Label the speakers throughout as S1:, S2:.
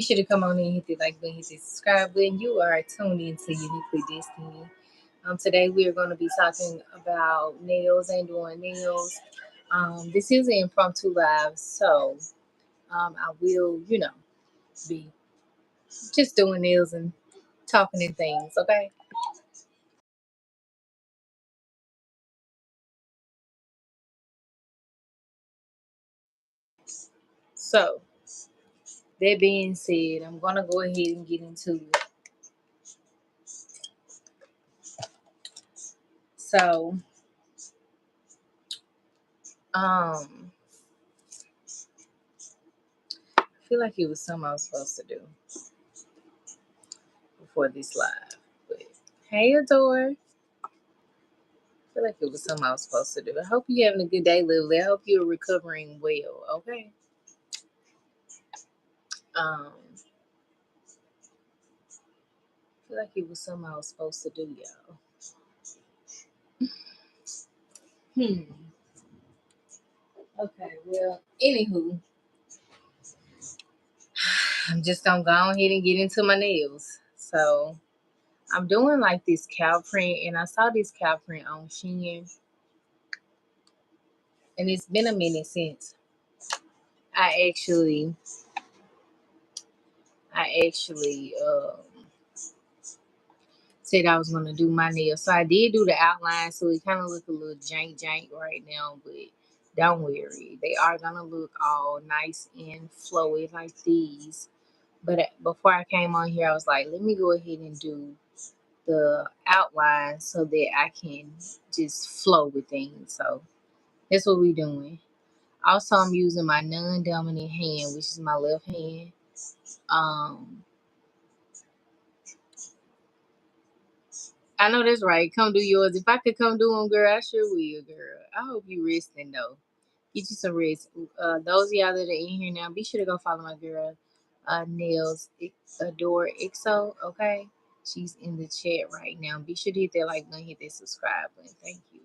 S1: Be sure to come on in, hit the like button, hit the subscribe button. You are tuned into Uniquely Destiny. Today we are going to be talking about nails and doing nails. This is an impromptu live, so I will, be just doing nails and talking and things. Okay. So that being said, I'm gonna go ahead and get into it. So, I feel like it was something I was supposed to do before this live. But hey, Adore. I feel like it was something I was supposed to do. I hope you're having a good day, Lively. I hope you're recovering well. Okay. I feel like it was something I was supposed to do, y'all. Hmm. Okay. Well, anywho, I'm just gonna go ahead and get into my nails. So I'm doing like this cow print, and I saw this cow print on Shein, and it's been a minute since I actually, said I was gonna do my nails. So I did do the outline, so it kind of look a little jank right now, but don't worry, they are gonna look all nice and flowy like these. But before I came on here, I was like, let me go ahead and do the outline so that I can just flow with things. So that's what we're doing. Also, I'm using my non-dominant hand, which is my left hand. Um, I know that's right. Come do yours. If I could come do them, girl, I sure will, girl. I hope you resting though. Get you some rest. Those of y'all that are in here now, be sure to go follow my girl, Nails Adore XO. Okay, she's in the chat right now. Be sure to hit that like button, hit that subscribe button. Thank you.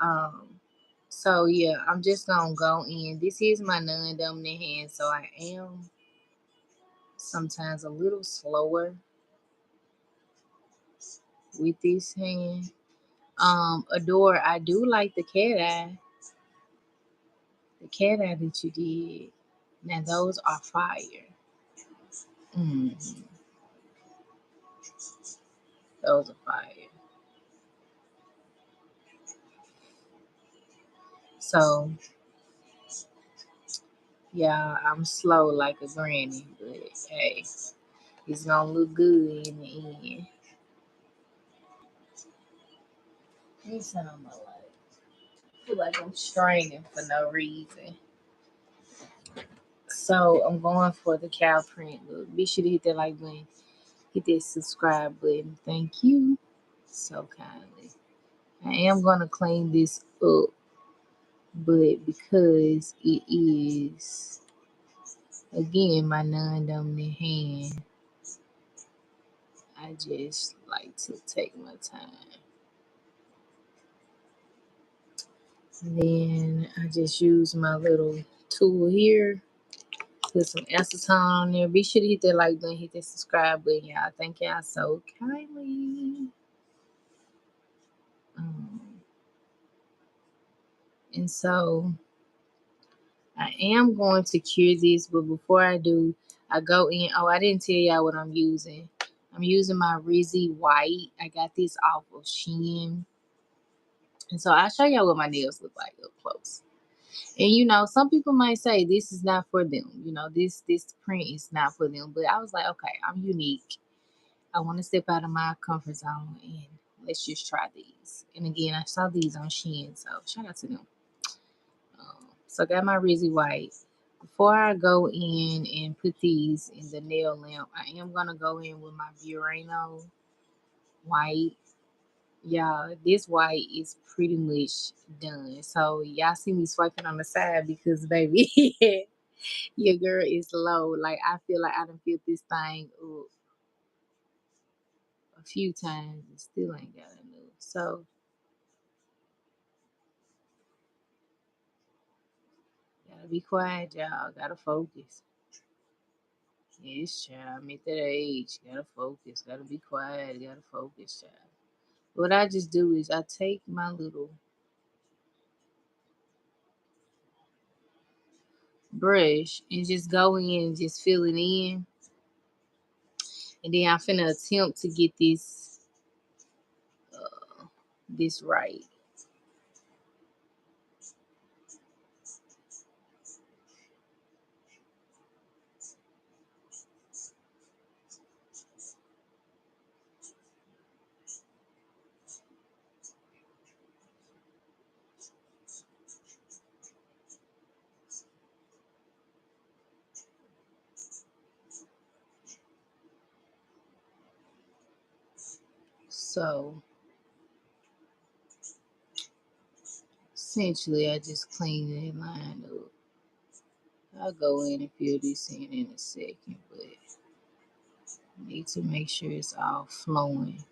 S1: Um, so yeah, I'm just gonna go in. This is my non-dominant hand, so I am sometimes a little slower with this hand. Adore, I do like the cat eye. The cat eye that you did. Now those are fire. Mm, those are fire. So yeah, I'm slow like a granny, but hey, it's gonna look good in the end. Let me turn on my light. I feel like I'm straining for no reason. So I'm going for the cow print look. Be sure to hit that like button, hit that subscribe button. Thank you so kindly. I am gonna clean this up, but because it is again my non-dominant hand, I just like to take my time. Then I just use my little tool here, put some acetone on there. Be sure to hit that like button, hit that subscribe button, y'all. Thank y'all so kindly. Um, and so I am going to cure this, but before I do, I go in. Oh, I didn't tell y'all what I'm using. I'm using my Rizzy White. I got this off of Shein. And so I'll show y'all what my nails look like up close. And some people might say this is not for them. This print is not for them. But I was like, okay, I'm unique. I want to step out of my comfort zone and let's just try these. And again, I saw these on Shein, so shout out to them. So I got my Rizzy White. Before I go in and put these in the nail lamp, I am gonna go in with my Burano white. Y'all, this white is pretty much done. So y'all see me swiping on the side because baby, your girl is low. Like I feel like I done filled this thing up a few times and still ain't got enough. So gotta be quiet, y'all. Gotta focus. Yes, child. I'm at that age. Gotta focus. Gotta be quiet. Gotta focus, child. What I just do is I take my little brush and just go in and just fill it in. And then I'm finna attempt to get this right. So essentially I just clean that line up. I'll go in and fill this in a second, but I need to make sure it's all flowing.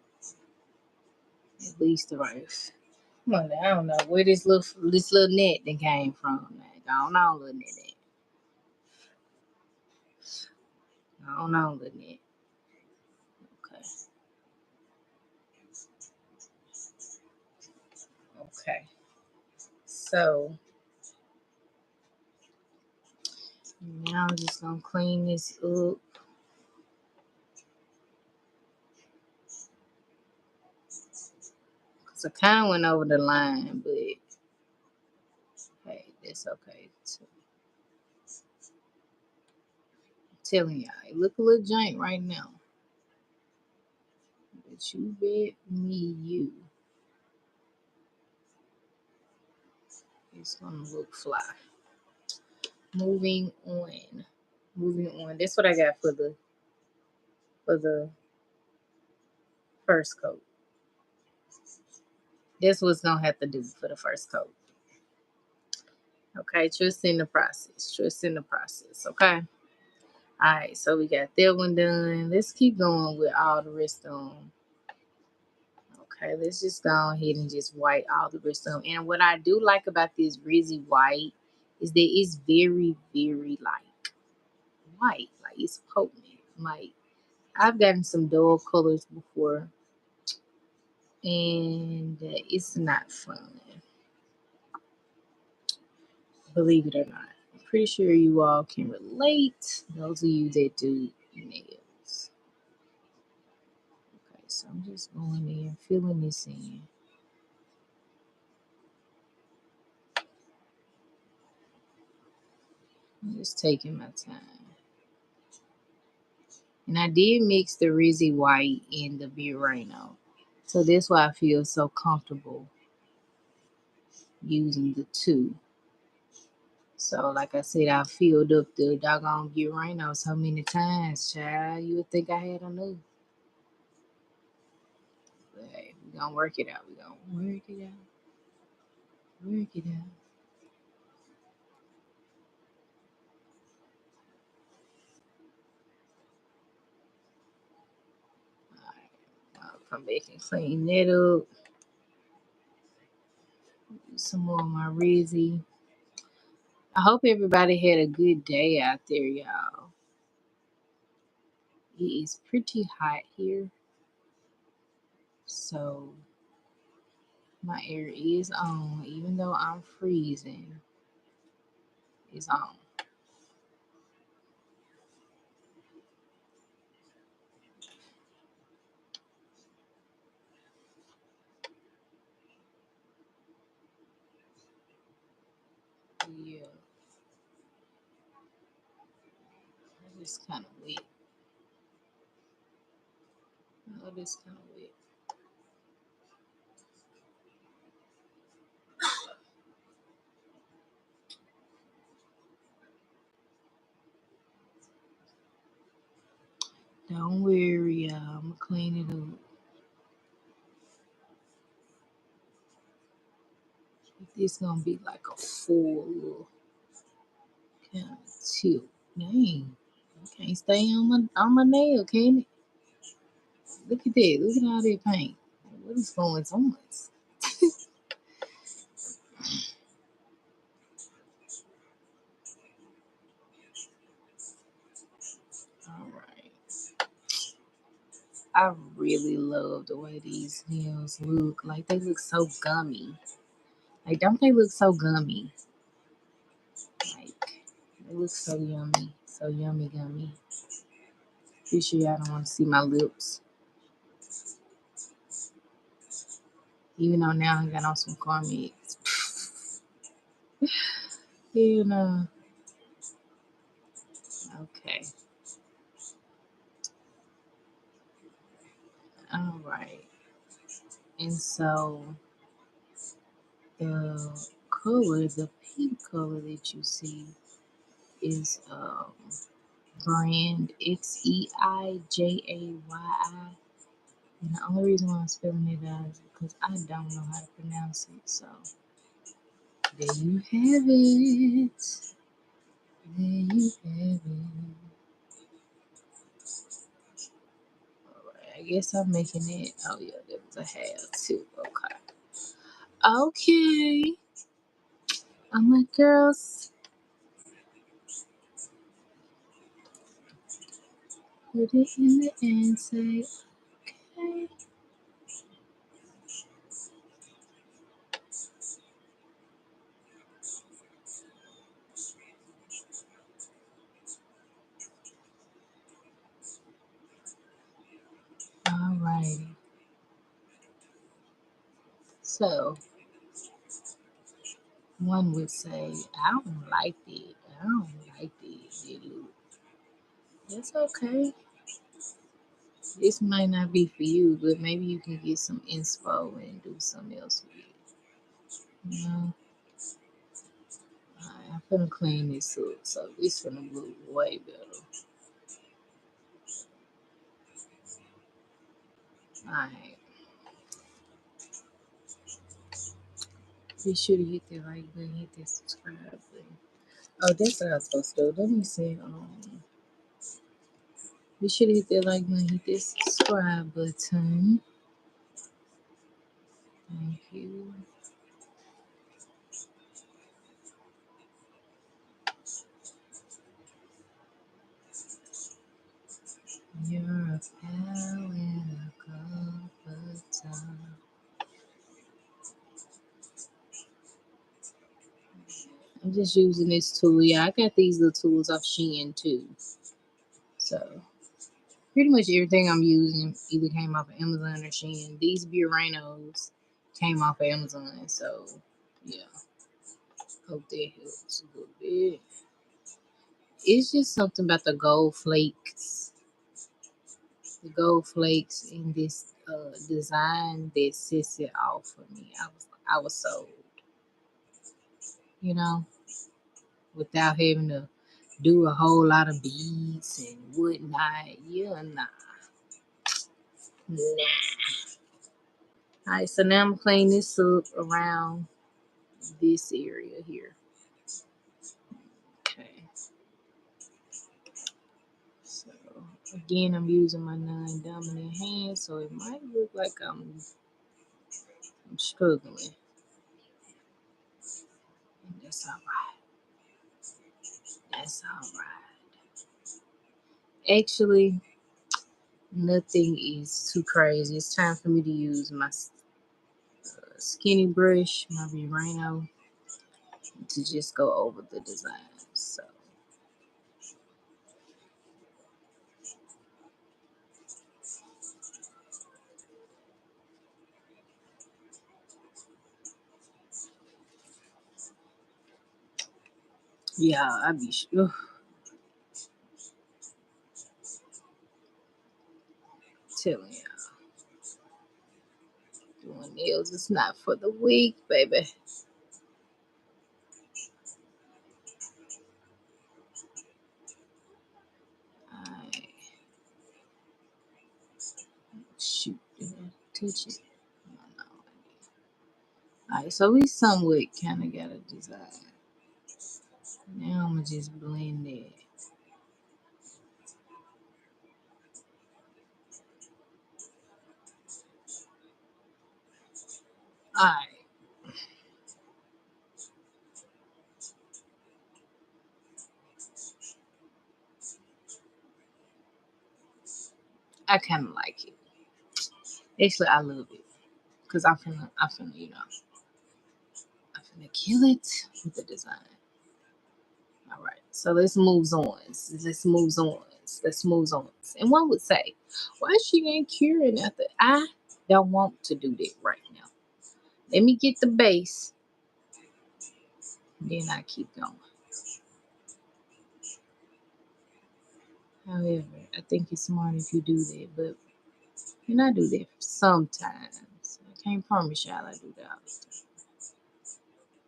S1: At least the right. Well, I don't know where this little net that came from. Like, I don't know, little net. I don't know, little net. Okay. Okay. So now I'm just gonna clean this up. Cause I kind of went over the line, but hey, that's okay. Too. I'm telling y'all, it look a little jank right now. But you bet me it's gonna look fly. Moving on. Moving on. That's what I got for the first coat. That's what's gonna have to do for the first coat. Okay, trust in the process. Trust in the process. Okay. Alright, so we got that one done. Let's keep going with all the rest of them. Okay, let's just go ahead and just white all the rest of them. And what I do like about this Rizzy white is that it's very, very like white. Like it's potent. Like I've gotten some dull colors before, and it's not fun. Believe it or not. I'm pretty sure you all can relate. Those of you that do nails. Okay, so I'm just going in, filling this in. I'm just taking my time. And I did mix the Rizzy White and the Burano. So that's why I feel so comfortable using the two. So like I said, I filled up the doggone Burano so many times, child. You would think I had enough. But hey, we're gonna work it out. We're gonna work it out. Work it out. Alright. I'll come back and clean that up. Use some more of my Rizzy. I hope everybody had a good day out there, y'all. It is pretty hot here. So my air is on, even though I'm freezing. It's on. Yeah, it's kind of wet. Oh, this kind of wet. Don't worry, y'all. I'm gonna clean it up. This gonna be like a full kind of tilt. Dang, I can't stay on my nail, can it? Look at that. Look at all that paint. What is going on? All I really love the way these nails look. Like they look so gummy. Like don't they look so gummy? Like they look so yummy. So yummy gummy. Pretty sure y'all don't want to see my lips. Even though now I got on some corn mix. You know. Okay. All right. And so the color, the pink color that you see is brand XEIJAYI. And the only reason why I'm spelling it out is because I don't know how to pronounce it. So there you have it. There you have it. Alright, I guess I'm making it. Oh yeah, there was a half too. Okay. Okay. I'm like, girls, put it in the end, say, okay. Alrighty. So one would say, I don't like it. I don't like it. That's okay. This might not be for you, but maybe you can get some inspo and do something else with it. You know? Alright, I'm gonna clean this up, so this gonna look way better. Alright. Be sure to hit that like button, hit that subscribe button. Oh, that's what I was supposed to do. Let me say, be sure to hit that like button, hit that subscribe button. Thank you. You're a pal in a cup of time. I'm just using this tool. Yeah, I got these little tools off Shein too. So pretty much everything I'm using either came off of Amazon or Shein. These Buranos came off of Amazon. So yeah, hope that helps a little bit. It's just something about the gold flakes. The gold flakes in this design that sets it off for me. I was sold, you know, without having to do a whole lot of beads and whatnot. Yeah, nah. Alright, so now I'm cleaning this up around this area here. Okay. So again, I'm using my non-dominant hand, so it might look like I'm struggling. And that's alright. That's alright. Actually, nothing is too crazy. It's time for me to use my skinny brush, my Rhino, to just go over the design. So yeah, I be telling you, doing nails is not for the weak, baby. I shoot, did I touch it? No. Alright, so we somewhat kind of got a design. Now I'm gonna just blend it. Alright, I kind of like it. Actually, I love it because I'm finna kill it with the design. All right, so let's move on. Let's move on. And one would say, why she ain't curing after? I don't want to do that right now. Let me get the base, then I keep going. However, I think it's smart if you do that, but I do that sometimes. I can't promise y'all I do that all the time.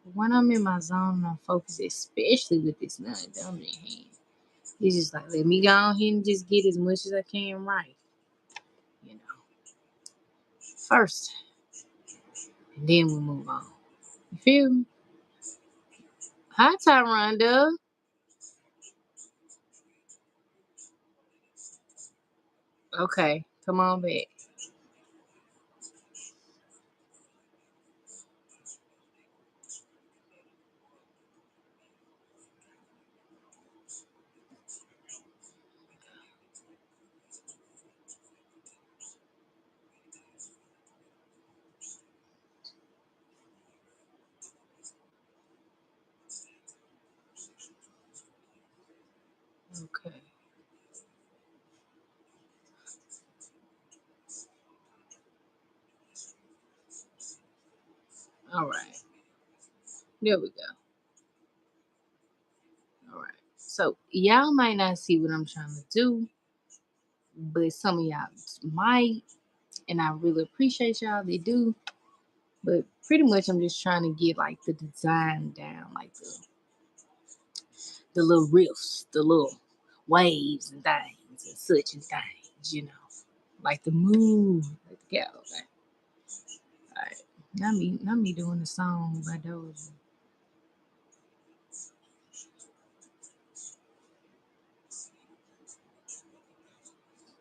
S1: But when I'm in my zone and I'm focused, especially with this non-dominant hand, it's just like, let me go on here and just get as much as I can right. You know, first, and then we move on. You feel me? Hi, Tyronda. Okay, come on back. Okay. All right. There we go. All right. So y'all might not see what I'm trying to do, but some of y'all might, and I really appreciate y'all. They do, but pretty much I'm just trying to get like the design down, like the little riffs, the little waves and things and such and things, like the move, like the go. Okay. All right. Not me doing the song by Doja.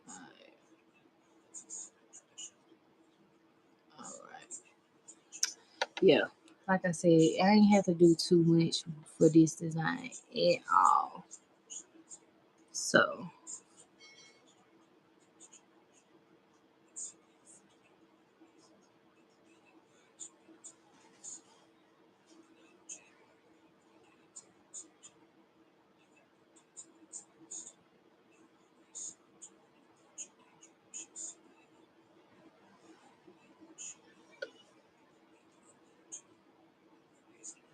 S1: All right. All right. Yeah. Like I said, I ain't have to do too much for this design at all. So,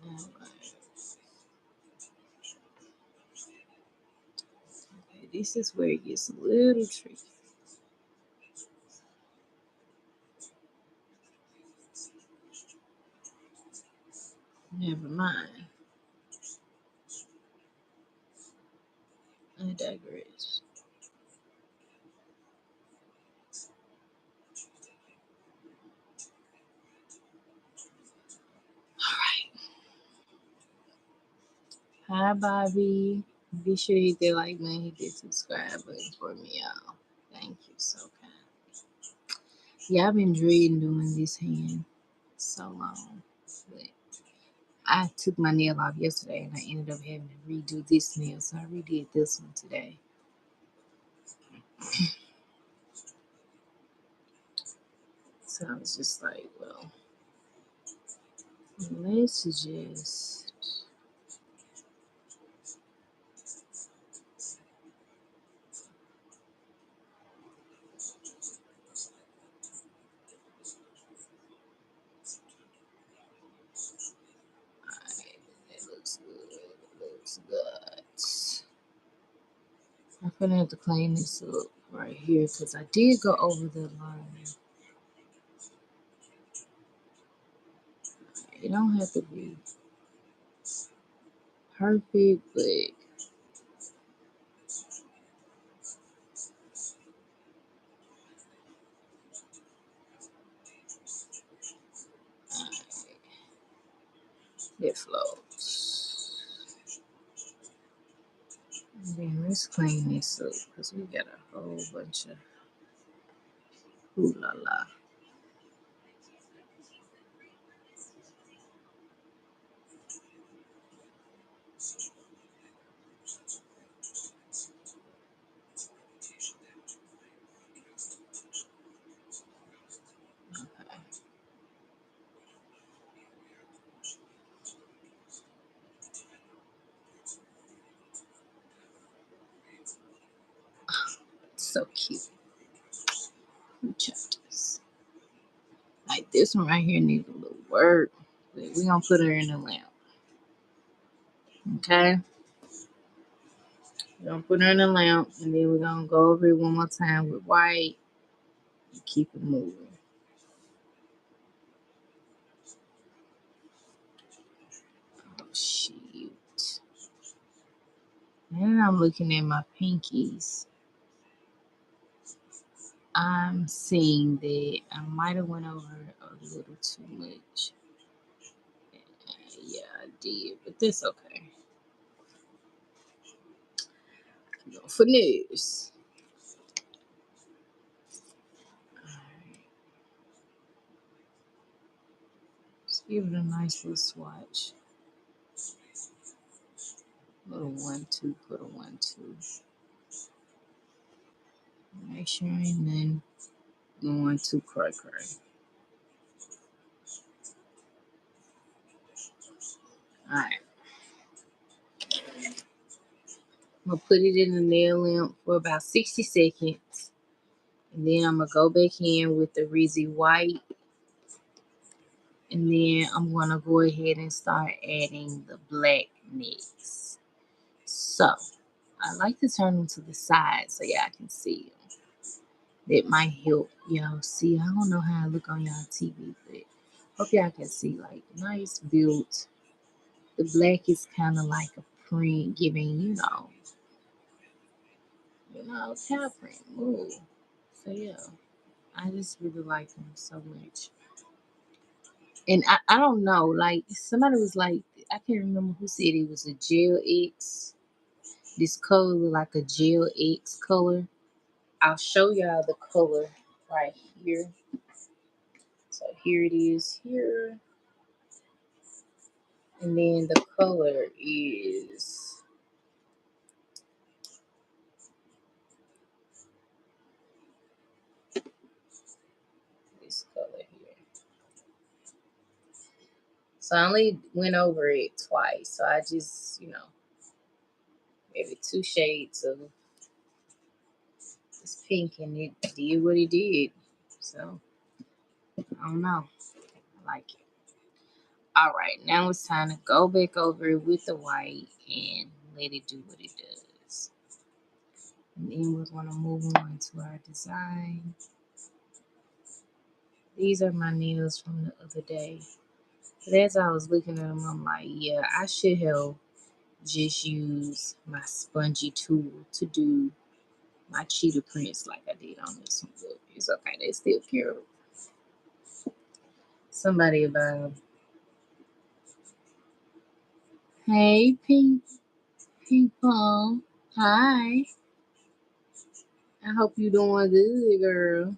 S1: all right. Okay, this is where it gets a little tricky. Never mind. I digress. All right. Hi, Bobby. Be sure to hit that like button, hit that subscribe button for me, y'all. Thank you so kind. Yeah, I've been dreading doing this hand so long. But I took my nail off yesterday and I ended up having to redo this nail. So I redid this one today. So I was just like, well, let's just. Alright, it looks good. It looks good. I'm gonna have to clean this up right here because I did go over the line. It don't have to be perfect, but it flows. And then let's clean this up because we got a whole bunch of ooh la la. so cute. Let me check this. Like this one right here needs a little work. But we're gonna put her in the lamp. Okay? We're gonna put her in the lamp and then we're gonna go over it one more time with white and keep it moving. Oh shoot. And I'm looking at my pinkies. I'm seeing that I might have went over a little too much. Yeah, I did, but that's okay. Go for news. Alright. Let's give it a nice little swatch. Little 1-2, put a 1-2. Make sure ain't nothing going too cray. Alright. I'm gonna put it in the nail lamp for about 60 seconds. And then I'm gonna go back in with the Rizzy White. And then I'm gonna go ahead and start adding the black next. So I like to turn them to the side so y'all can see them. That might help y'all see. I don't know how I look on y'all TV, but hope y'all can see like nice built. The black is kind of like a print, giving cow print. Ooh. So yeah, I just really like them so much. And I don't know, like somebody was like, I can't remember who said it was a gel X. This color look like a gel X color. I'll show y'all the color right here. So here it is here. And then the color is this color here. So I only went over it twice. So I just, maybe 2 shades of this pink and it did what it did. So I don't know. I like it. All right, now it's time to go back over it with the white and let it do what it does. And then we're going to move on to our design. These are my nails from the other day. But as I was looking at them, I'm like, yeah, I should have just used my spongy tool to do my cheetah prints like I did on this one. But it's okay, they still cute. Somebody about, hey, people. Hi. I hope you doing good, girl.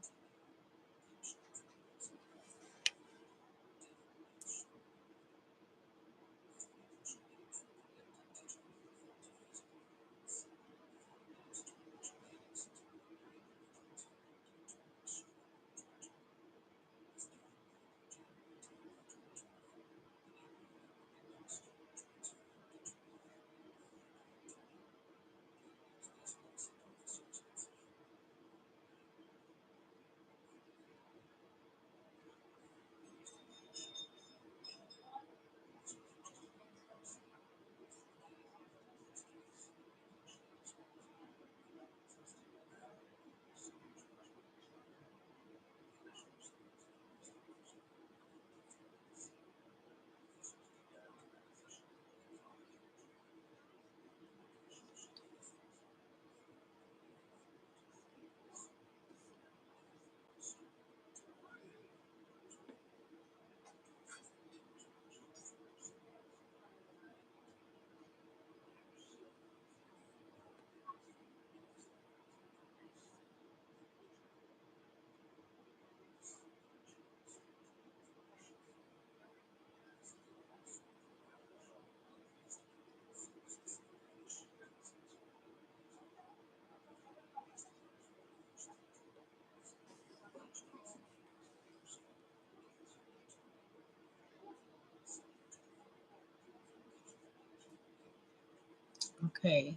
S1: Okay.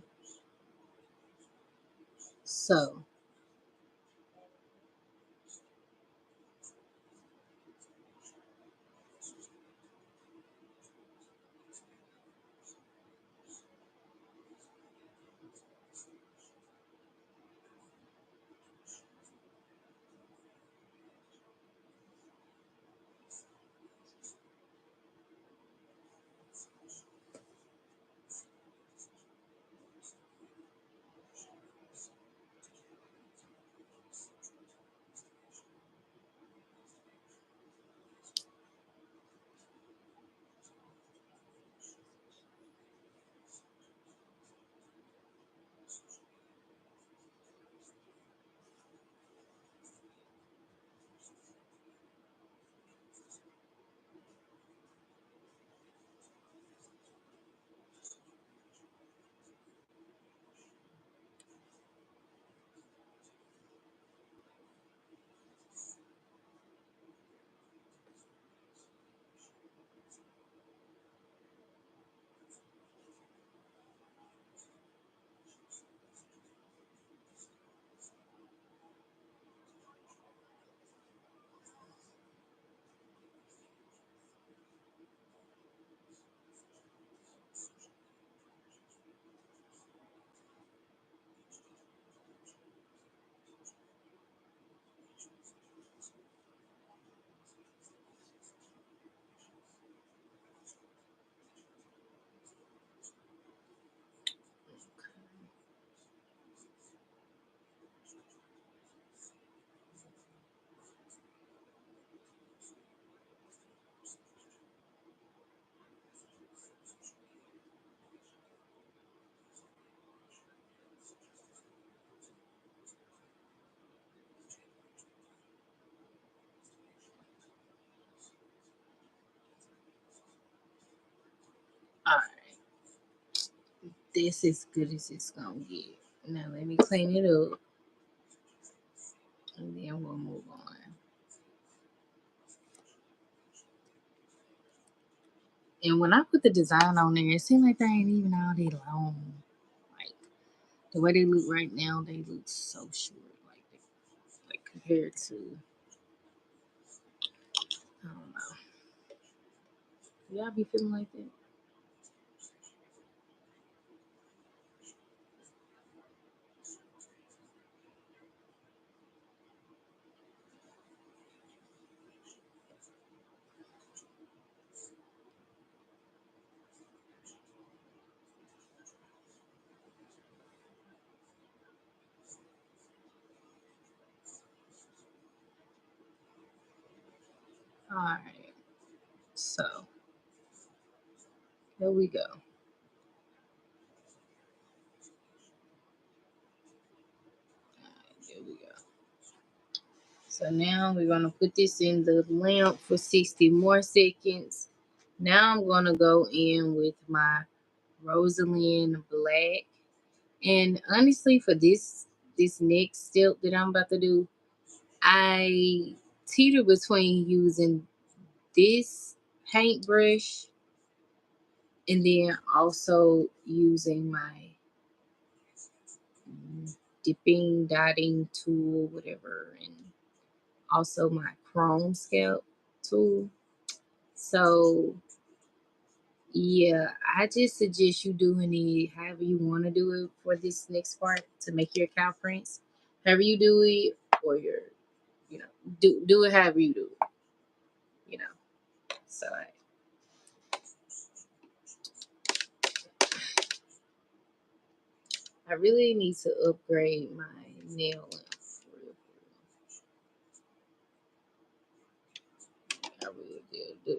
S1: So this is good as it's gonna get. Now let me clean it up and then we'll move on. And when I put the design on there, it seems like they ain't even all that long. Like the way they look right now, they look so short. Like compared to, I don't know. Y'all be feeling like that? All right. So here we go. There we go. So now we're gonna put this in the lamp for 60 more seconds. Now I'm gonna go in with my Rosalind Black. And honestly, for this next step that I'm about to do, I teeter between using this paintbrush and then also using my dipping, dotting tool, whatever, and also my chrome scalp tool. So yeah, I just suggest you doing it however you want to do it for this next part to make your cow prints. However you do it, or your, do it however you do it, you know. So I really need to upgrade my nail lamps. I really do.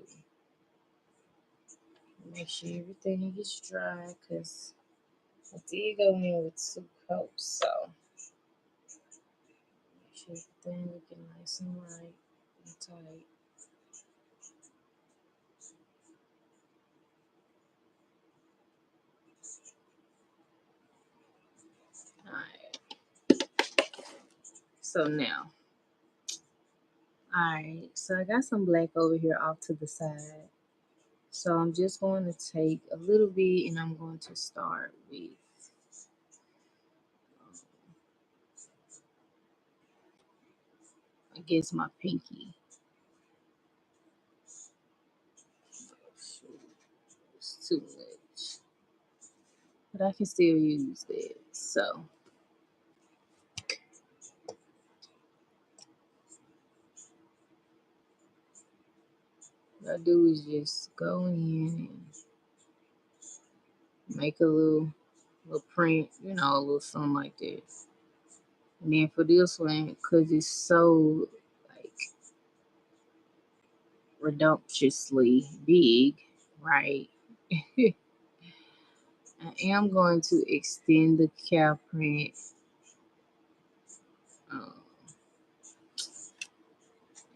S1: Make sure everything is dry because I did go in with two coats, so make sure everything looking nice and right and tight. Alright, so now, alright, so I got some black over here off to the side. So I'm just going to take a little bit and I'm going to start with I guess my pinky. It's too much. But I can still use that. So what I do is just go in and make a little print, a little something like that. And then for this one, because it's so like redemptuously big, right? I am going to extend the cow print. Um,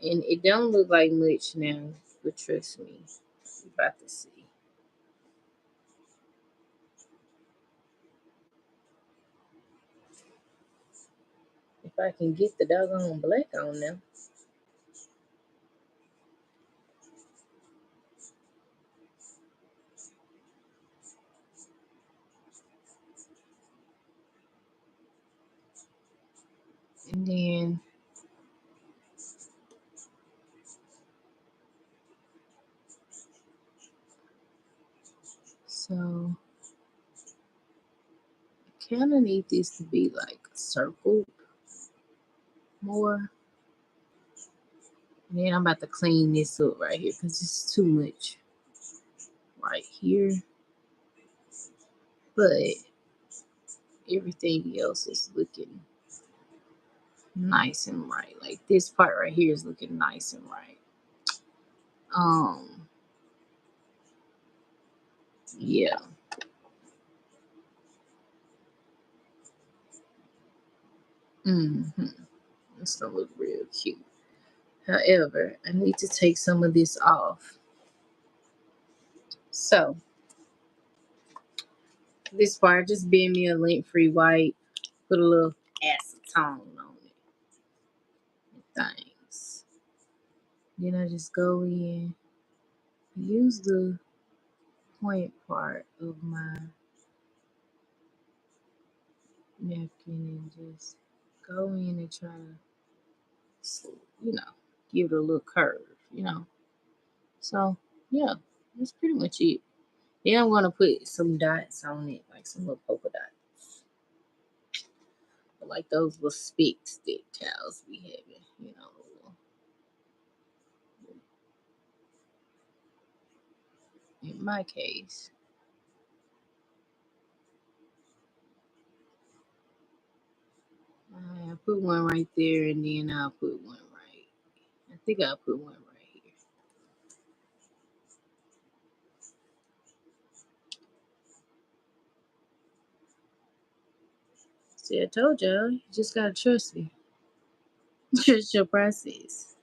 S1: and it don't look like much now, but trust me, you're about to see. If I can get the doggone black on now. And then so I kind of need this to be like circled more. And then I'm about to clean this up right here because it's too much right here. But everything else is looking nice and right. Like this part right here is looking nice and right. Um, yeah. Mm-hmm. It's gonna look real cute. However, I need to take some of this off. So This part, just bend me a lint-free wipe. Put a little acetone on it. Things. Then I just go in. Use the point part of my napkin and just go in and try to, give it a little curve. So, yeah, that's pretty much it. Then I'm gonna put some dots on it, like some little polka dots, like those little stick towels we having. In my case, I put one right there, and then I'll put one right. I think I'll put one right here. See, I told y'all, you just gotta trust me. Trust your process.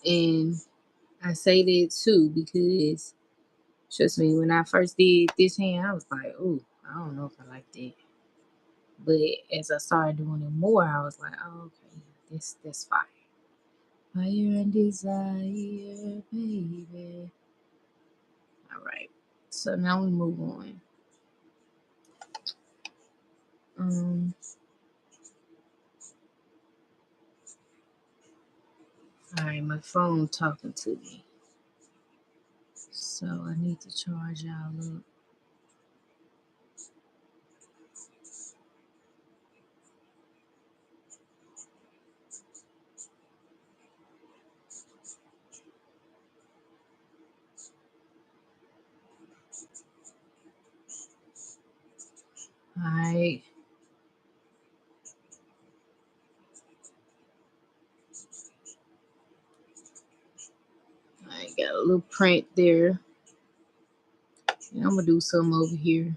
S1: And I say that too because, trust me, when I first did this hand, I was like, "Oh, I don't know if I like that." But as I started doing it more, I was like, "Oh, okay, that's fire, fire and desire, baby." All right, so now we move on. Um, all right, my phone talking to me, so I need to charge y'all up. All right. I got a little print there. And I'm gonna do some over here.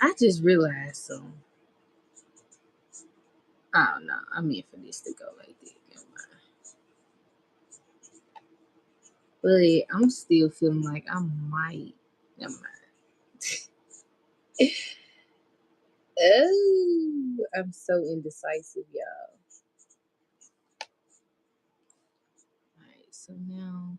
S1: I just realized something. Oh no, I meant for this to go like that. Never mind. But I'm still feeling like I might. Never mind. Oh, I'm so indecisive, y'all. Alright, so now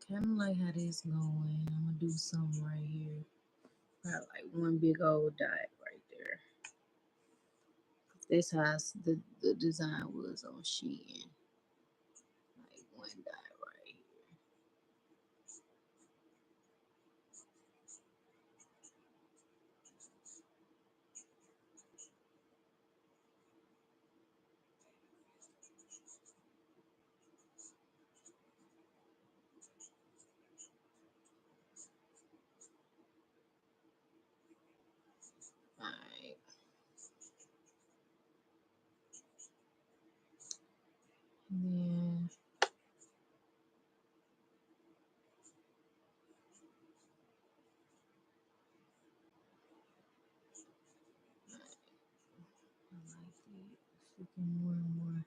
S1: kinda like how this going. I'm gonna do something right here. Got like one big old dot right there. That's how the design was on Shein. Like one dot right here. Alright. And then I like it. Freaking more and more.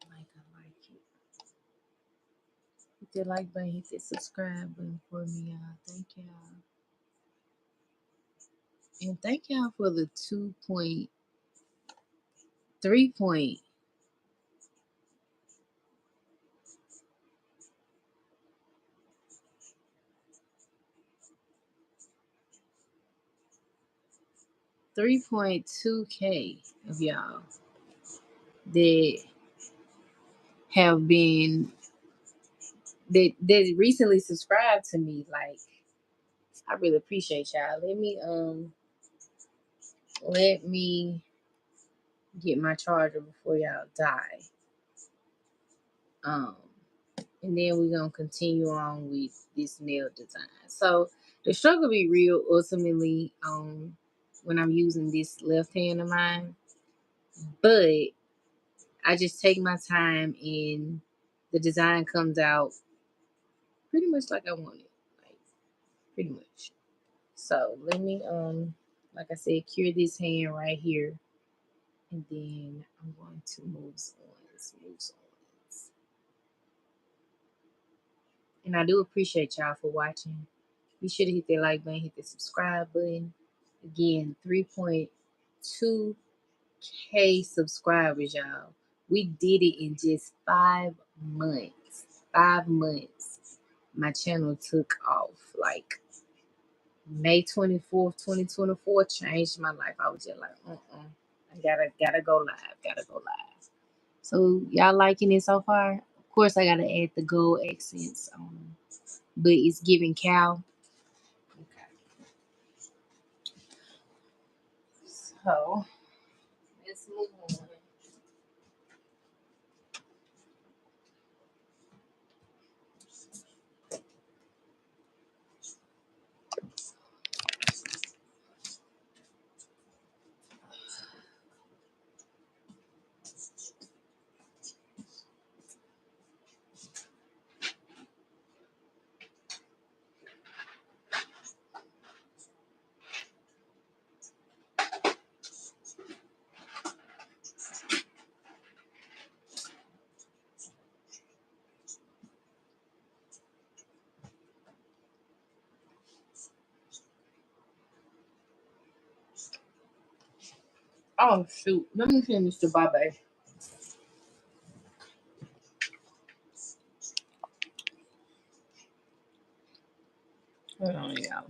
S1: Like I like it. Hit that like button, hit that subscribe button for me, y'all. Thank y'all. And thank y'all for the 3.2K of y'all that have been that recently subscribed to me. Like, I really appreciate y'all. Let me get my charger before y'all die. Um And then we're going to continue on with this nail design. So the struggle be real ultimately when I'm using this left hand of mine. But I just take my time and the design comes out pretty much like I want it. Like pretty much. So let me like I said, cure this hand right here. And then I'm going to move on. And I do appreciate y'all for watching. Be sure to hit that like button, hit the subscribe button. Again, 3.2K subscribers, y'all. We did it in just 5 months. 5 months. My channel took off. Like May 24th, 2024 changed my life. I was just like, I gotta go live. Gotta go live. So y'all liking it so far? Of course I gotta add the gold accents on. But it's giving cow. Okay. So let's move on. Oh shoot. Let me finish the bye. Hold on, y'all.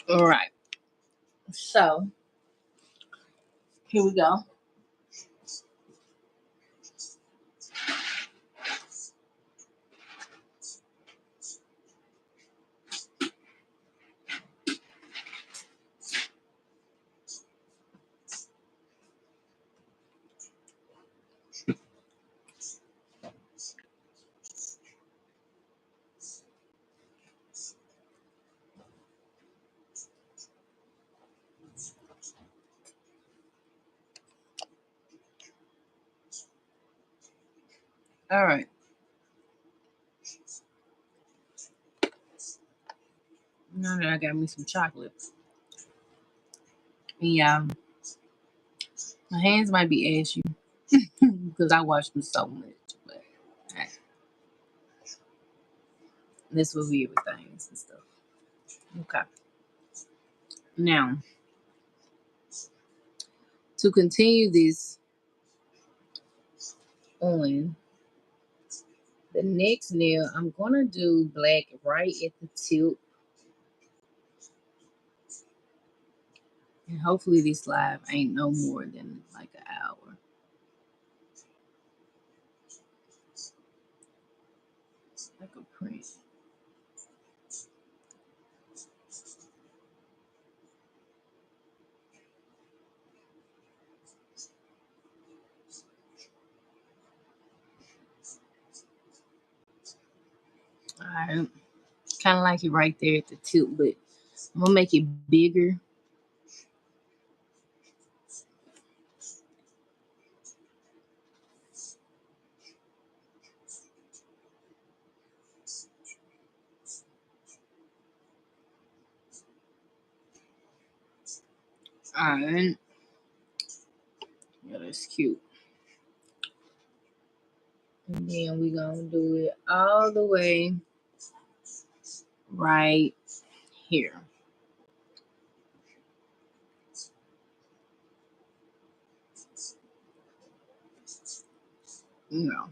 S1: All right. So here we go. All right. Now that I got me some chocolate. And yeah, my hands might be ashy because I wash them so much. But this will be with things and stuff. Okay. Now, to continue this on the next nail, I'm gonna do black right at the tip. And hopefully this live ain't no more than like an hour. Like a print. Alright. Kinda like it right there at the tip, but I'm gonna make it bigger. Alright. Yeah, that's cute. And then we're gonna do it all the way right here. You know.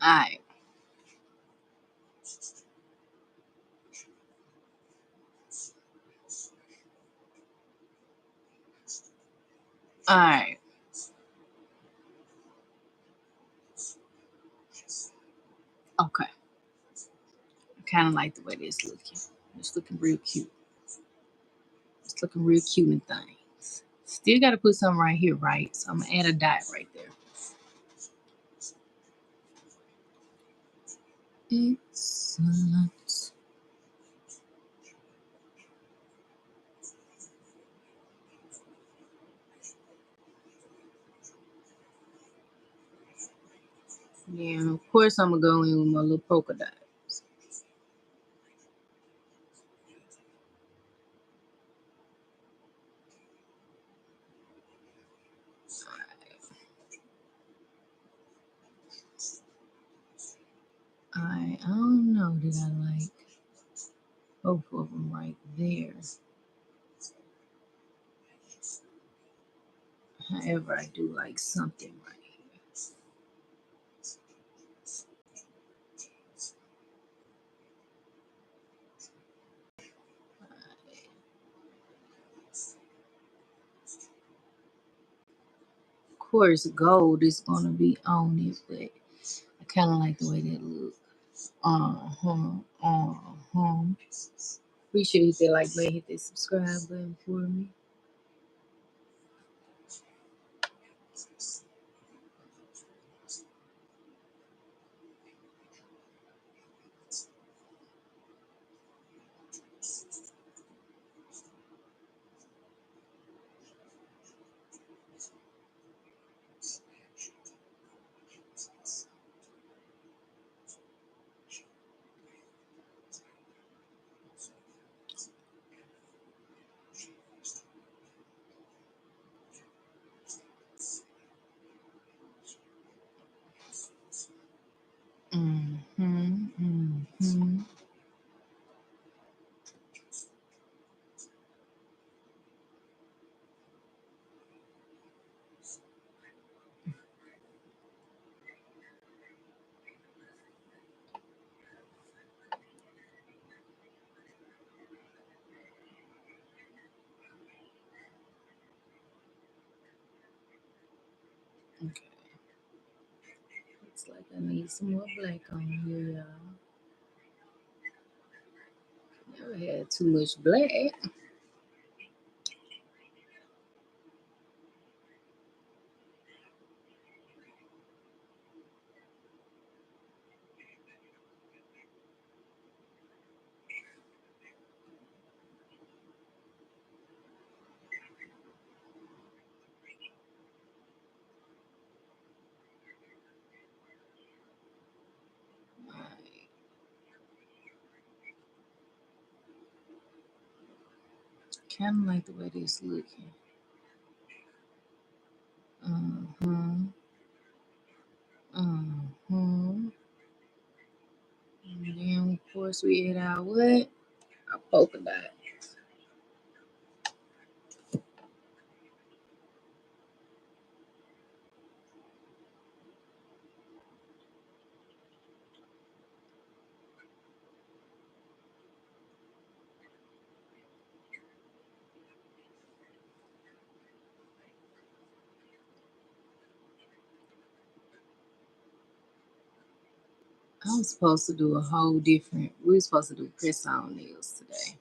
S1: Alright. Alright. Okay. I kinda like the way this looking. It's looking real cute. It's looking real cute and things. Still gotta put something right here, right? So I'm gonna add a dot right there. Excellent. Yeah, of course I'm gonna go in with my little polka dots. I don't know. Did I like both of them right there? However, I do like something right here. Of course, gold is gonna be on it, but I kind of like the way that look. Appreciate you hit that like button, hit that subscribe button for me. Okay. Looks like I need some more black on here, y'all. Never had too much black. Kind of like the way this looking. And then of course we add our what? Our polka dot. I was supposed to do a whole different. We were supposed to do press-on nails today,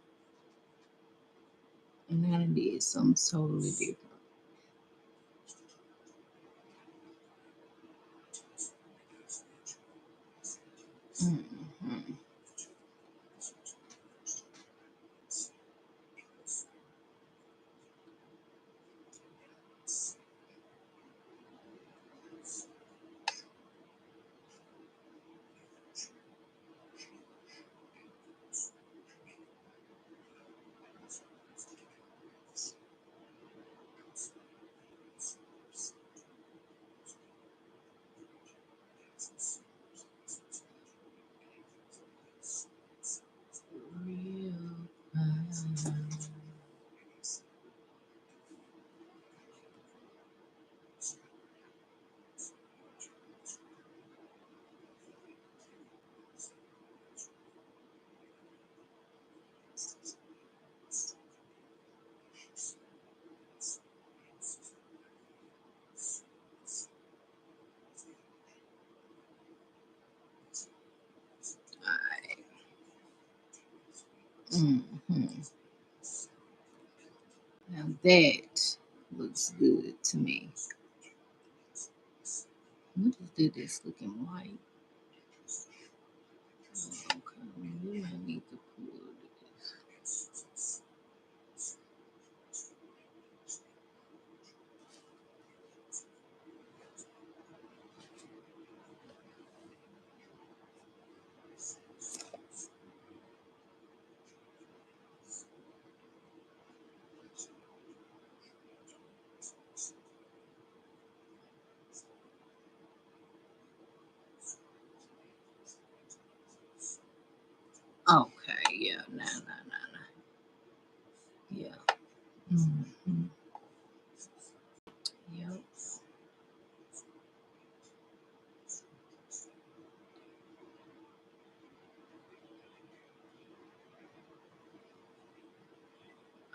S1: and I did something totally different. Mhm. Real fine. Alright. Mhm. Now that looks good to me. What is this looking white? Okay, we might need to pull this. Okay, yeah, nah. Yeah. Mm-hmm. Yep.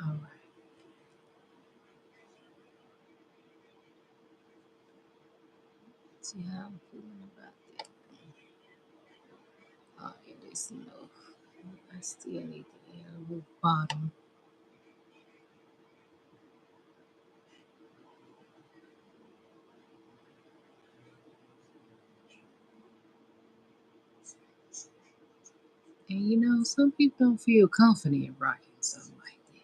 S1: All right. See how I'm feeling about that. Oh, it is enough. I still need to add a little bottom. And you know, some people don't feel confident rocking something like that.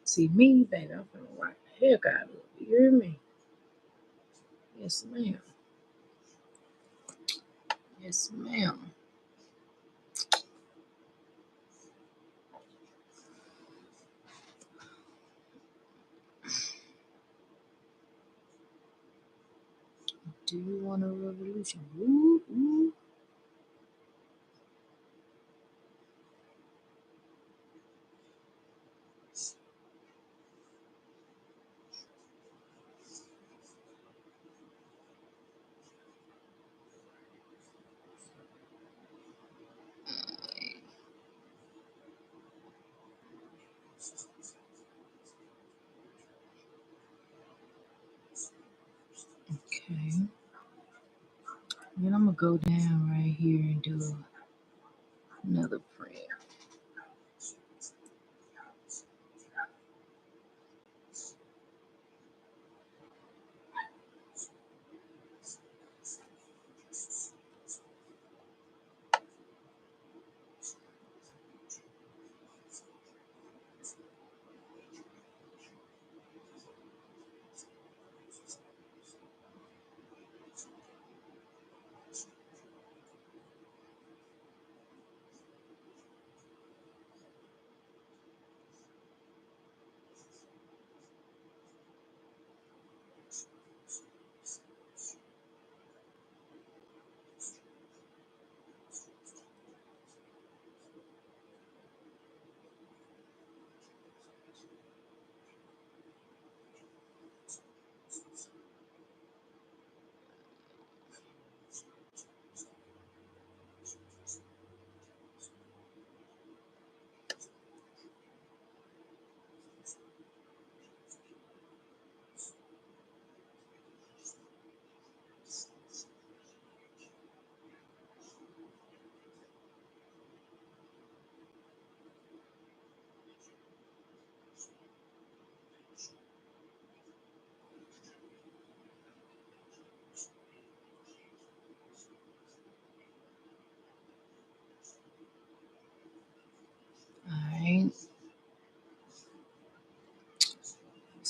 S1: See me, baby, I'm gonna rock the heck out of it. You hear me? Yes, ma'am. Yes, ma'am. Do you want a revolution? Ooh, ooh. Okay. Then I'm gonna go down right here and do another print.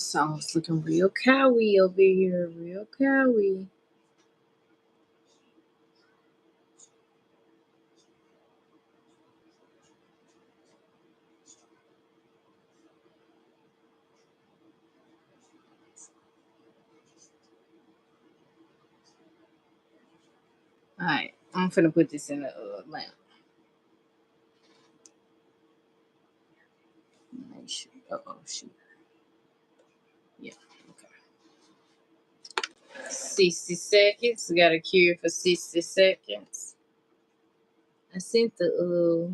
S1: Song's looking real cowy over here, real cowy. Alright, I'm finna put this in the lamp. Make sure. Oh, shoot. Yeah, okay. 60 seconds. Got a cure for 60 seconds. I sent the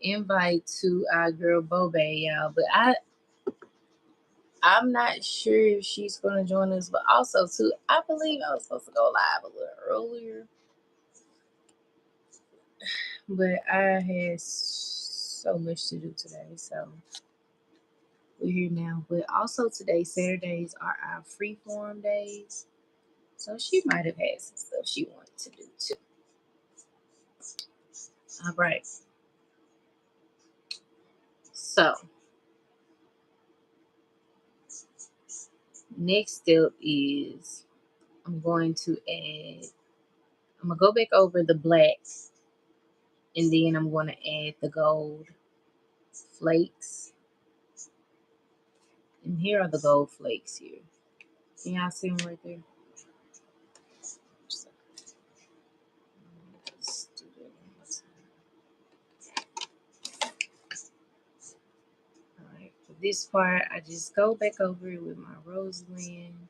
S1: invite to our girl Bobe, y'all, but I'm not sure if she's gonna join us. But also, too, I believe I was supposed to go live a little earlier, but I had so much to do today, so we're here now. But also today, Saturdays are our freeform days, so she might have had some stuff she wanted to do too. All right, so next step is I'm going to add. I'm gonna go back over the black, and then I'm gonna add the gold flakes. And here are the gold flakes here. Can y'all see them right there? Let's do that one more time. Alright, for this part, I just go back over it with my Rosalind.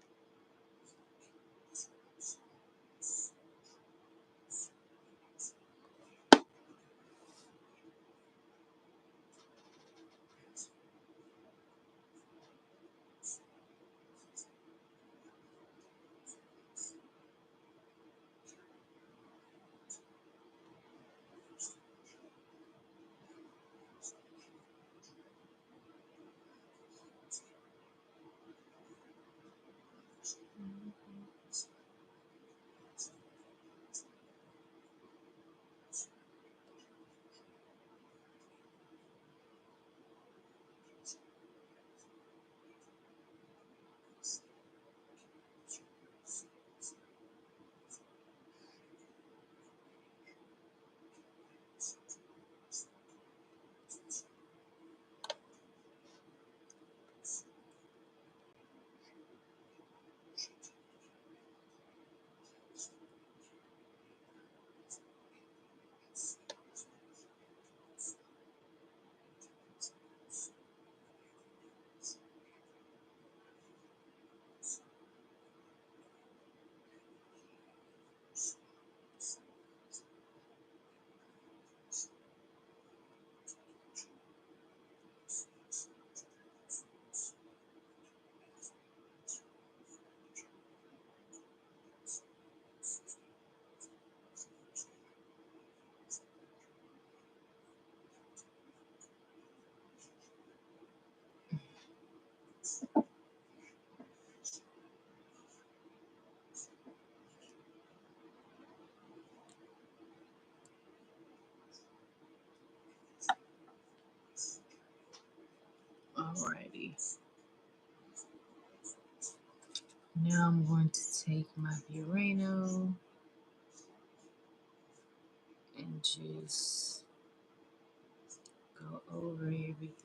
S1: Alrighty. Now I'm going to take my Burano and just go over everything.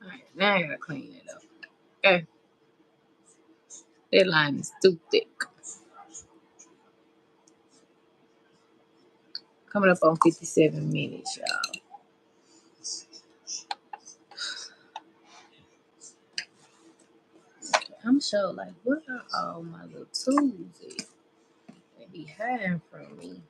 S1: Alright, now I gotta clean it up. Okay. That line is too thick. Coming up on 57 minutes, y'all. show. Like, where are all my little tools at? They be hiding from me.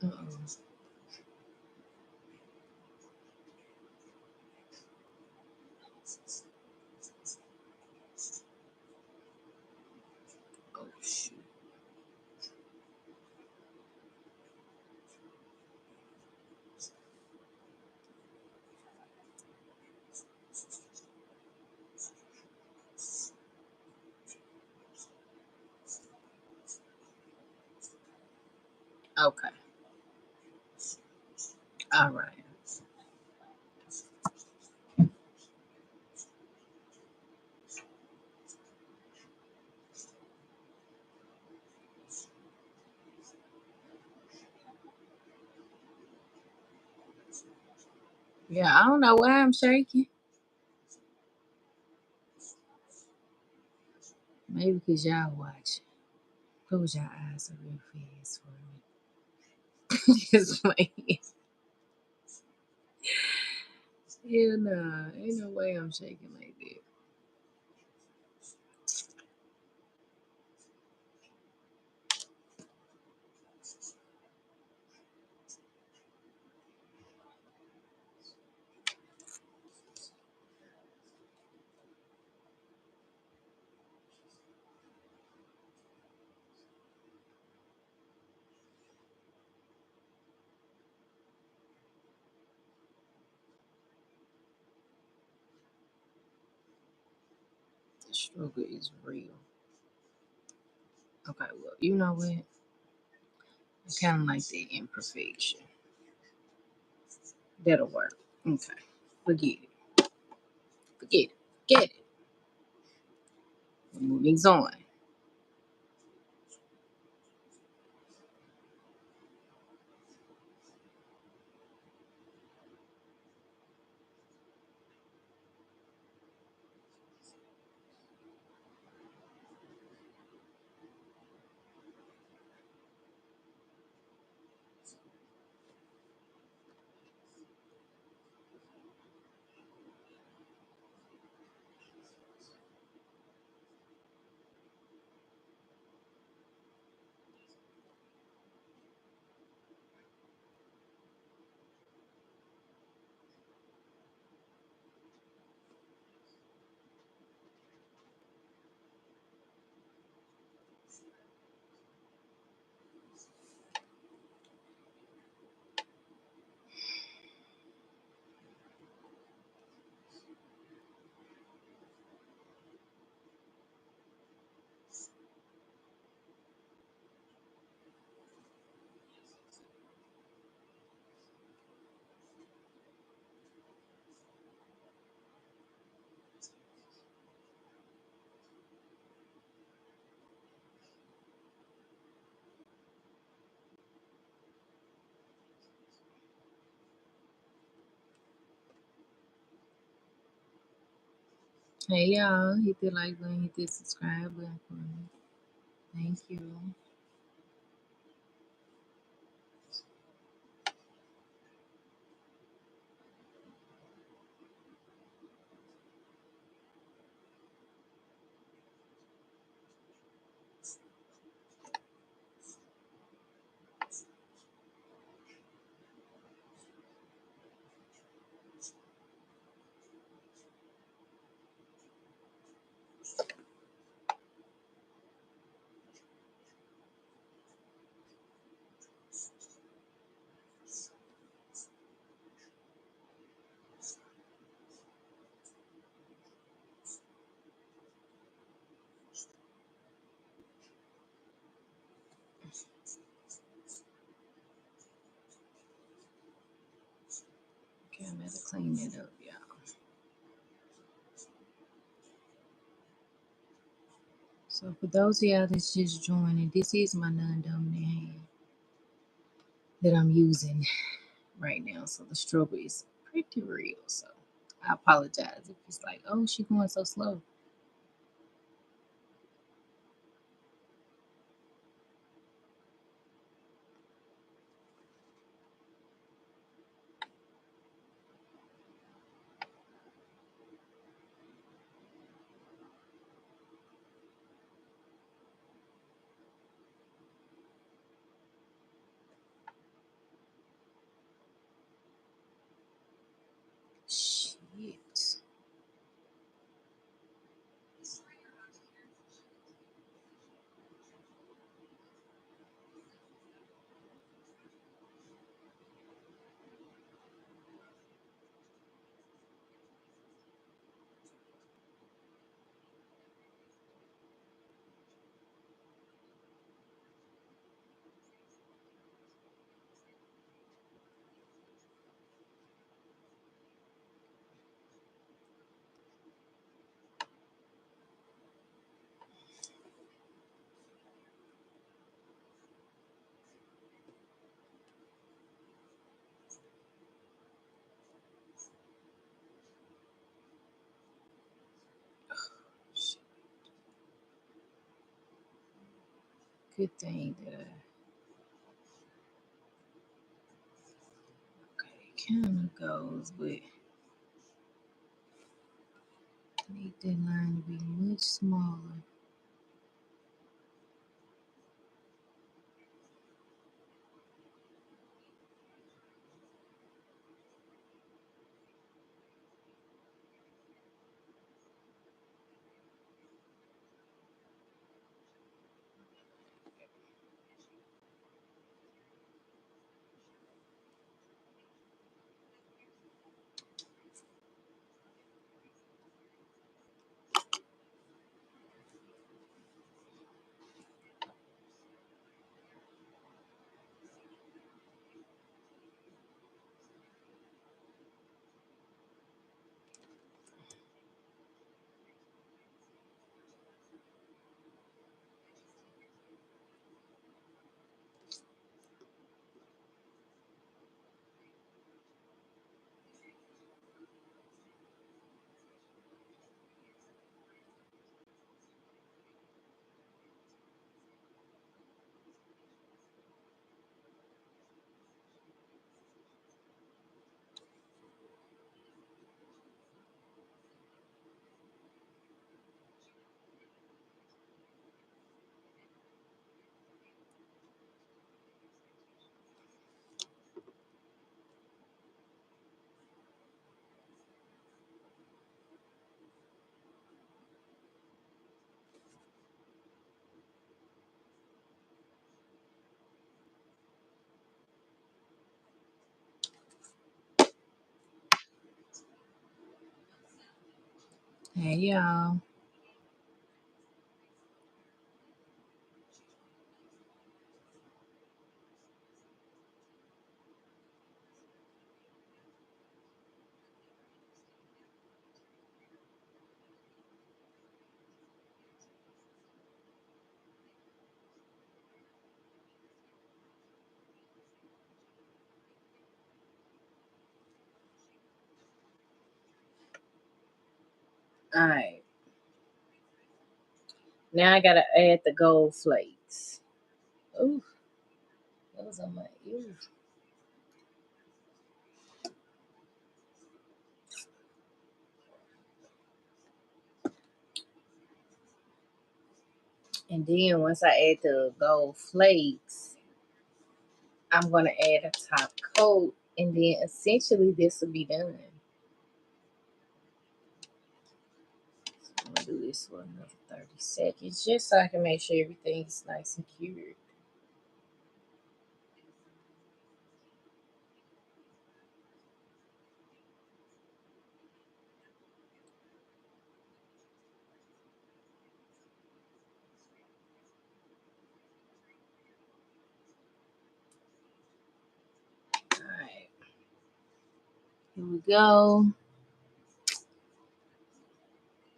S1: Uh-oh. Oh, shoot. Okay. All right. Yeah, I don't know why I'm shaking. Maybe because y'all watch. Close your eyes real fast for me. Just like, hell no. Ain't no way I'm shaking like that. The struggle is real. Okay, well, you know what? I kind of like the imperfection. That'll work. Okay. Forget it. Forget it. Get it. Moving on. Hey y'all, hit the like button, hit the subscribe button for me. Thank you. Okay, I'm gonna clean it up, y'all. So for those of y'all that's just joining, this is my non-dominant hand that I'm using right now. So the struggle is pretty real. So I apologize if it's like, oh, she's going so slow. Shit. Good thing that kind of goes, but I need that line to be much smaller. Hey, y'all. All right. Now I gotta add the gold flakes. Ooh, that was on my ear. And then once I add the gold flakes, I'm gonna add a top coat, and then essentially this will be done. I'm gonna do this for another 30 seconds just so I can make sure everything's nice and cured. All right. Here we go.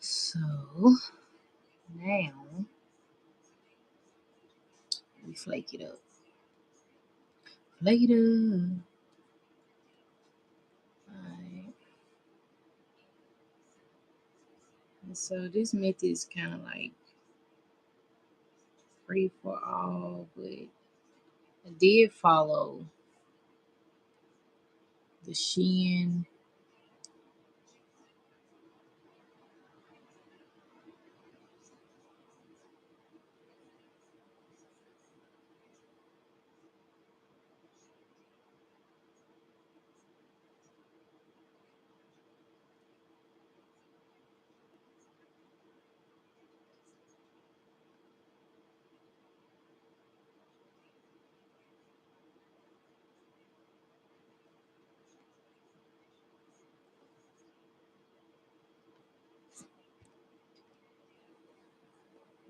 S1: So now we flake it up. Flake it up. Alright. And so this method is kind of like free for all, but I did follow the Shein.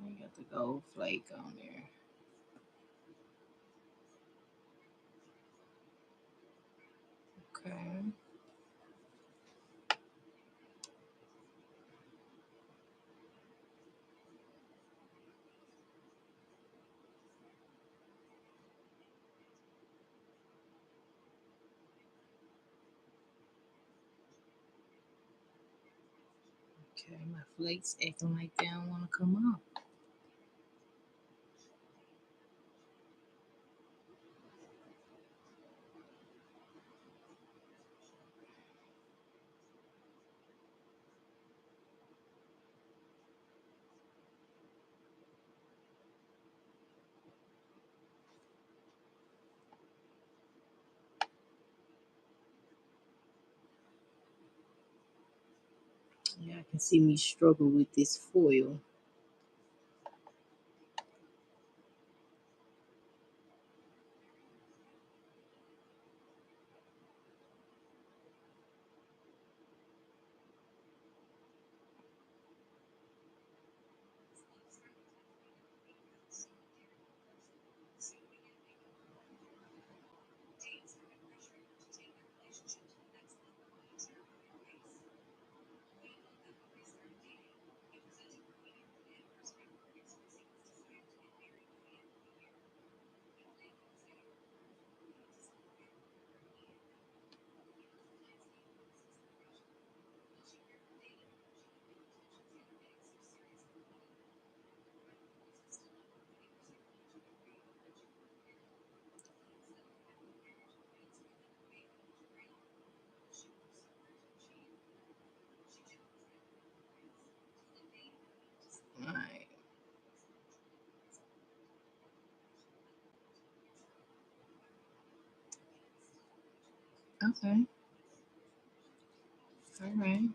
S1: I got the gold flake on there. Okay. Okay, my flakes acting like they don't want to come off. Yeah, I can see me struggle with this foil. All right. Okay. All right.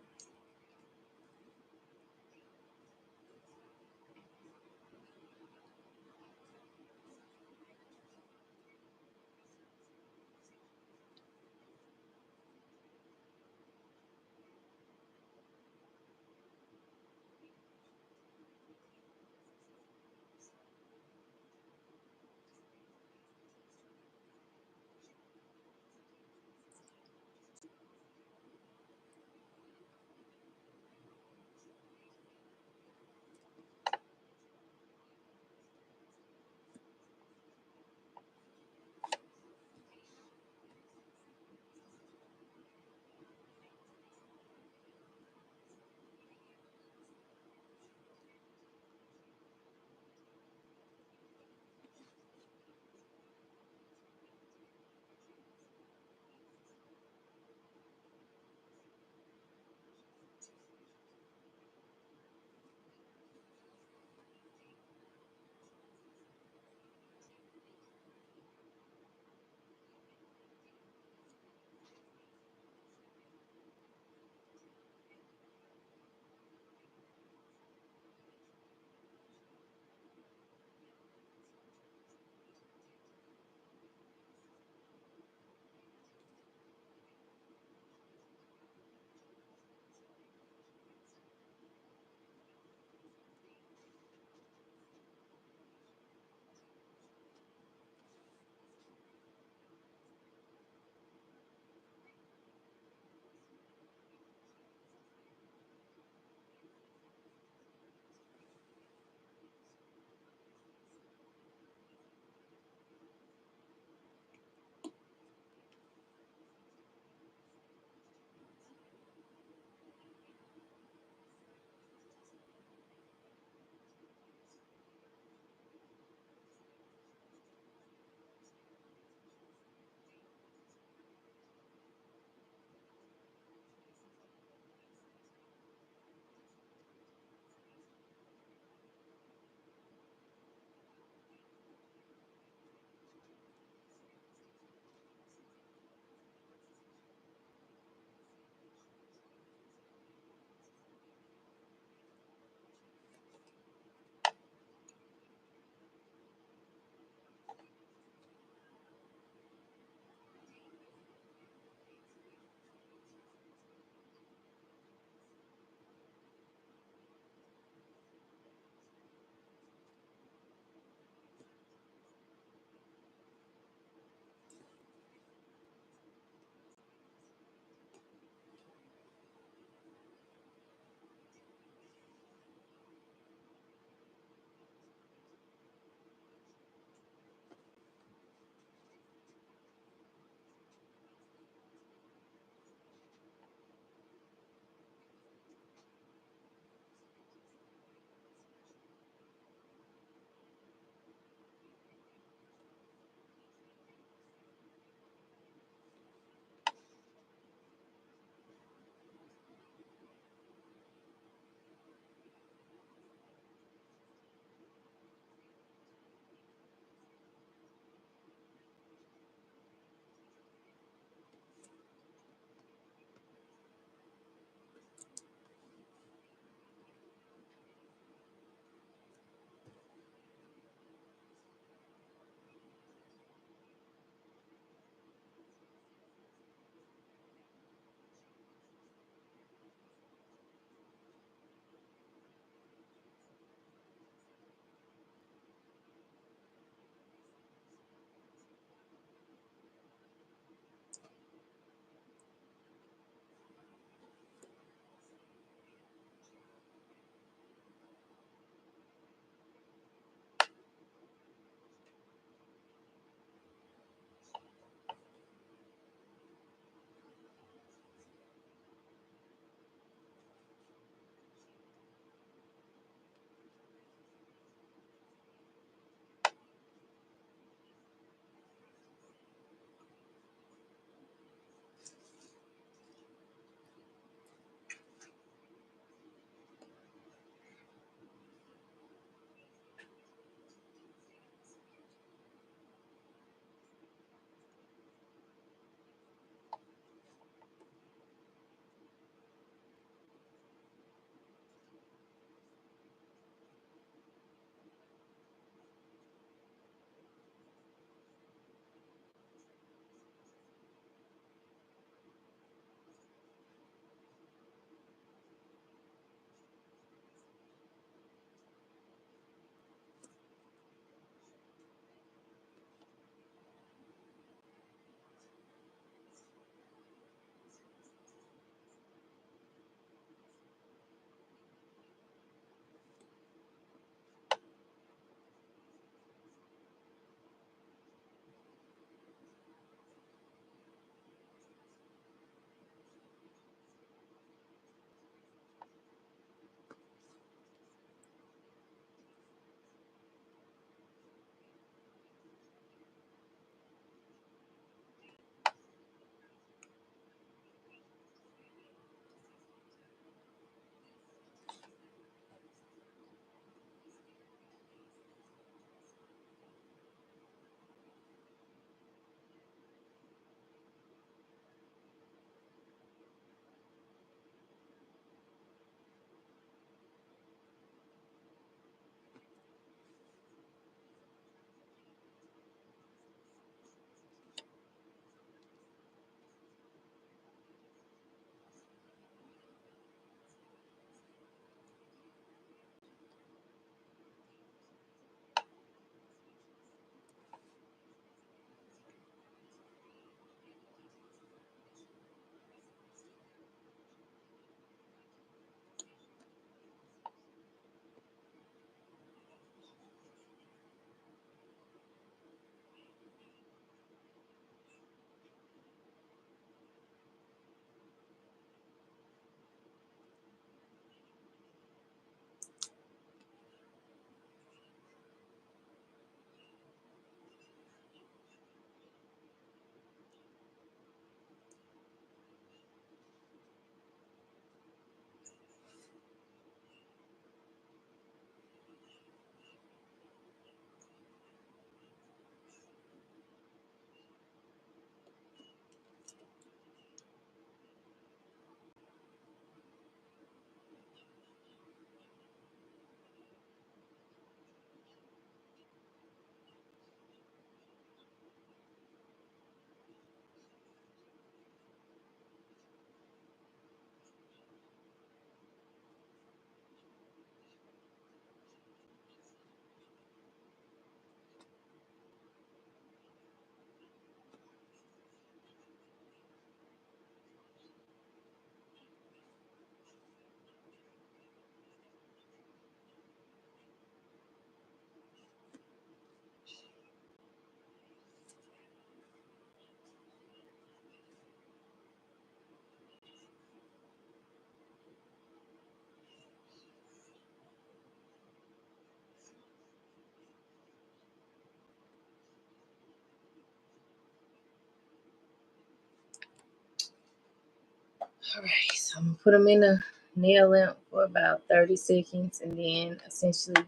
S1: All right, so I'm gonna put them in the nail lamp for about 30 seconds, and then essentially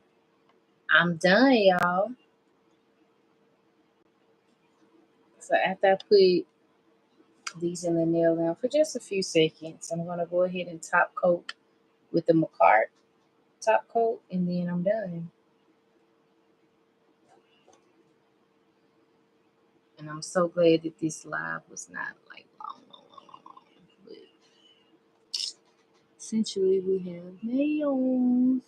S1: I'm done, y'all. So after I put these in the nail lamp for just a few seconds, I'm gonna go ahead and top coat with the Macart top coat, and then I'm done. And I'm so glad that this live was not like long. But essentially, we have nails.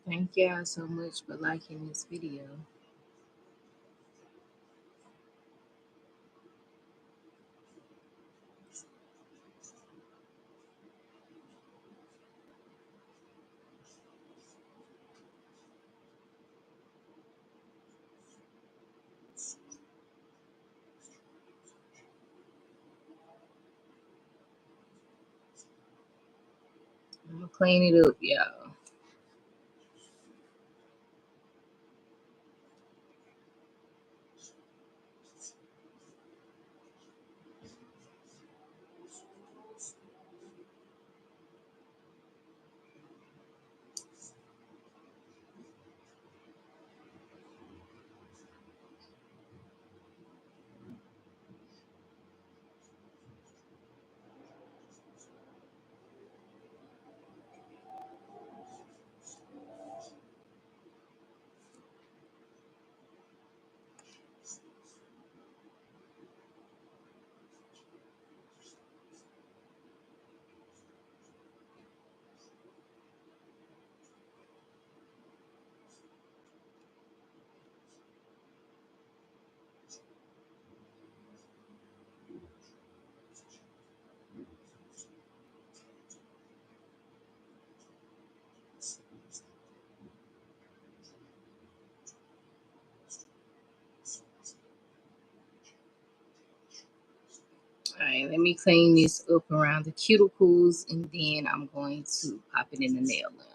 S1: Thank y'all so much for liking this video. I'm gonna clean it up, y'all. All right, let me clean this up around the cuticles, and then I'm going to pop it in the nail lamp.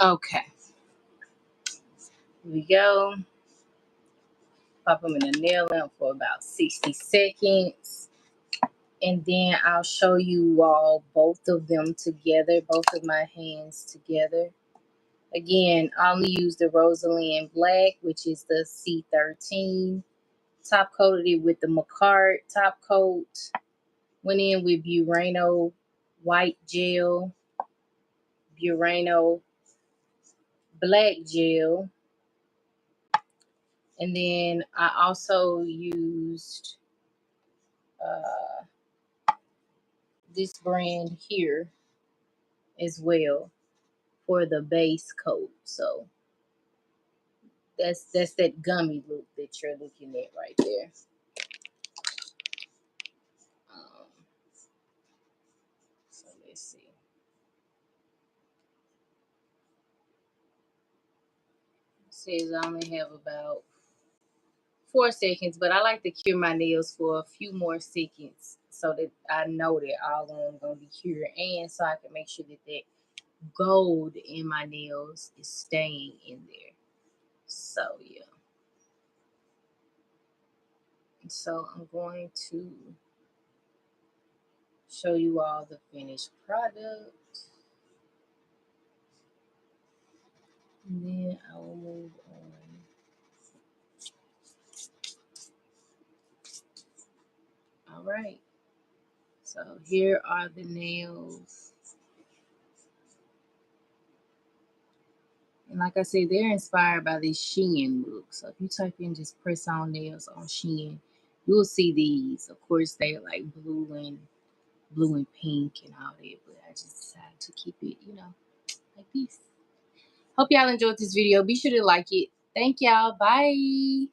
S1: Okay, here we go. Pop them in the nail lamp for about 60 seconds. And then I'll show you all both of them together, both of my hands together. Again, I only use the Rosalind Black, which is the C13. Top coated it with the Macart top coat. Went in with Burano white gel, Burano black gel. And then I also used this brand here as well for the base coat. So that's that gummy look that you're looking at right there. So let's see. It says I only have about 4 seconds, but I like to cure my nails for a few more seconds so that I know that all of them are gonna be cured, and so I can make sure that that gold in my nails is staying in there. So yeah. So I'm going to show you all the finished product. And then I will move on. All right. So here are the nails. And like I said, they're inspired by this Shein look. So if you type in just press on nails on Shein, you will see these. Of course, they're like blue and pink and all that, but I just decided to keep it, like this. Hope y'all enjoyed this video. Be sure to like it. Thank y'all. Bye.